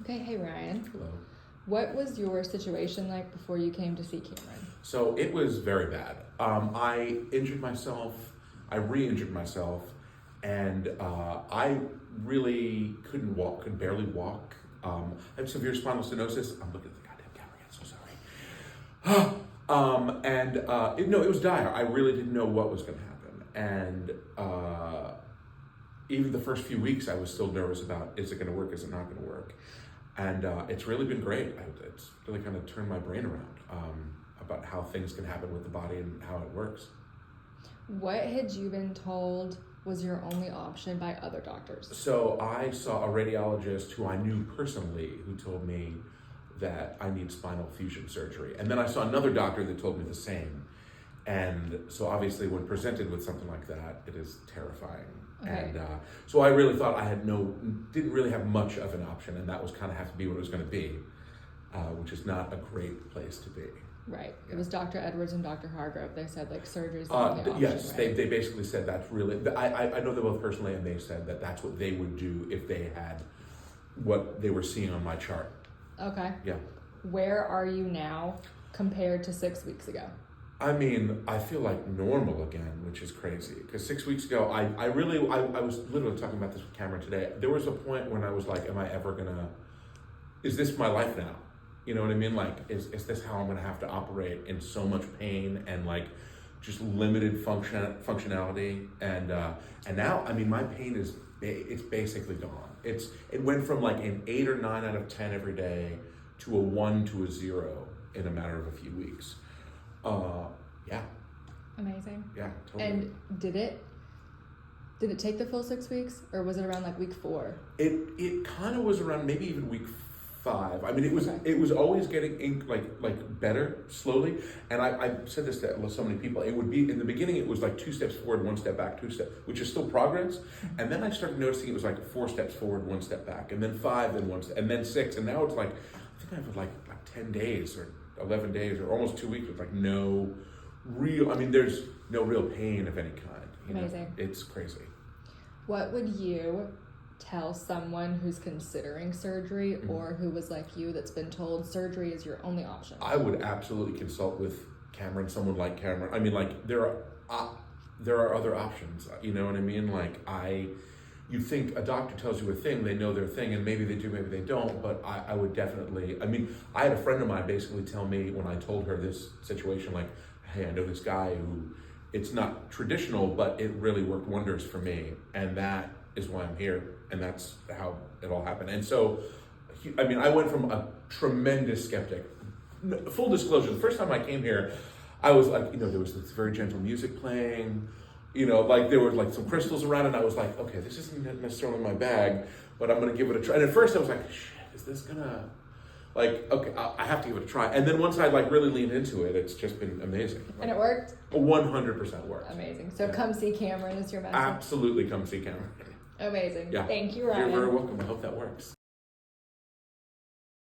Okay, hey Ryan. Hello. What was your situation like before you came to see Cameron? So it was very bad. I injured myself, I re-injured myself, and I really couldn't walk, could barely walk. I have severe spinal stenosis. I'm looking at the goddamn camera again, so sorry. It was dire. I really didn't know what was going to happen. And even the first few weeks, I was still nervous about, is it going to work, is it not going to work? And it's really been great. It's really kind of turned my brain around about how things can happen with the body and how it works. What had you been told was your only option by other doctors? So I saw a radiologist who I knew personally who told me that I need spinal fusion surgery. And then I saw another doctor that told me the same. And so obviously when presented with something like that, it is terrifying. Okay. And so I really thought I didn't really have much of an option, and that was kind of have to be what it was going to be, which is not a great place to be. Right. Yeah. It was Dr. Edwards and Dr. Hargrove. They said like surgery is the only option. Yes, right? they basically said that's really, I know them both personally, and they said that that's what they would do if they had what they were seeing on my chart. Okay. Yeah. Where are you now compared to 6 weeks ago? I mean, I feel like normal again, which is crazy. Because 6 weeks ago, I was literally talking about this with Cameron today. There was a point when I was like, is this my life now? You know what I mean? Like, is this how I'm gonna have to operate in so much pain and like just limited functionality? And now, I mean, my pain it's basically gone. It went from like an 8 or 9 out of 10 every day to a 1 to a 0 in a matter of a few weeks. Yeah. Amazing. Yeah, totally. And did it take the full 6 weeks, or was it around like week 4? It kind of was around maybe even week 5. I mean, it was Okay. it was always getting like better slowly. And I said this to so many people. It would be in the beginning. It was like 2 steps forward, 1 step back, 2 steps, which is still progress. And then I started noticing it was like 4 steps forward, 1 step back, and then 5, then 1 step, and then 6, and now it's like I think I have like 10 days or 11 days or almost 2 weeks with like no real. I mean, there's no real pain of any kind. Amazing. It's crazy. What would you tell someone who's considering surgery or who was like you that's been told surgery is your only option? I would absolutely consult with Cameron, someone like Cameron. I mean, like there are other options. You know what I mean? Like you think a doctor tells you a thing, they know their thing, and maybe they do, maybe they don't. But I would definitely. I mean, I had a friend of mine basically tell me when I told her this situation, like, hey, I know this guy who it's not traditional, but it really worked wonders for me, and that is why I'm here, and that's how it all happened. And so, I mean, I went from a tremendous skeptic. Full disclosure, the first time I came here, I was like, there was this very gentle music playing, like there were like some crystals around, and I was like, okay, this isn't necessarily my bag, but I'm gonna give it a try. And at first I was like, shit, is this gonna, like, okay, I have to give it a try. And then once I like really leaned into it, it's just been amazing. And it worked? 100% worked. Amazing. So Yeah. come see Cameron is your message? Absolutely come see Cameron. Amazing. Yeah. Thank you, Ryan. You're very welcome. I hope that works.